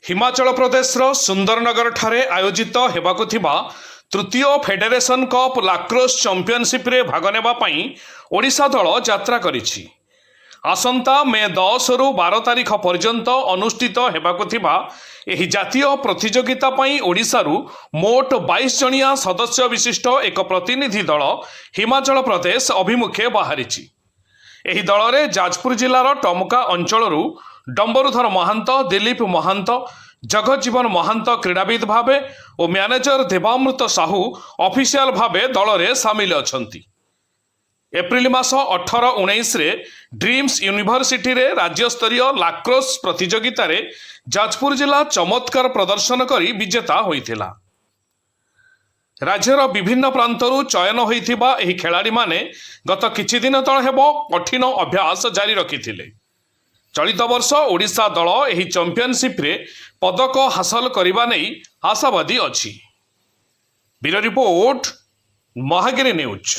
हिमाचल प्रदेशर सुंदरनगर ठारे आयोजित हेबाकु थिबा तृतीय फेडरेशन कप लाक्रोस चैंपियनशिप रे भाग नेबा पई ओडिशा दल यात्रा करिछि। आसंता मे 10 रु 12 तारिख पर्यंत अनुष्ठित हेबाकु थिबा एही जातीय प्रतियोगिता पई ओडिशारू मोट 22 जणिया सदस्य विशिष्ट एक प्रतिनिधि दल हिमाचल प्रदेश अभिमुखे बाहरिछि। एही दल रे जाजपुर जिलार टमका अंचलरू डंबरुधर महांत, दिलीप महांत, जगजीवन महांत क्रीड़ाविद भावे और मैनेजर देवामृत साहू ऑफिशियल भावे दल रे सामिल अछंती। एप्रिल मास 18-19 रे ड्रीम्स यूनिवर्सिटी रे राज्य स्तरीय लाक्रोस प्रतियोगिता रे जाजपुर जिला चमत्कार प्रदर्शन करी विजेता होइथिला। राज्यर विभिन्न प्रांतरू चयन होइथिबा एही खेलाड़ी माने गत किछि दिन तळ हेबो कठिन अभ्यास जारी रखिथिले। चलित वर्ष ओडिशा दल एही चैंपियनशिप रे पदक हासिल करबा नै आशावादी अछि। Bureau report Mahagiri news.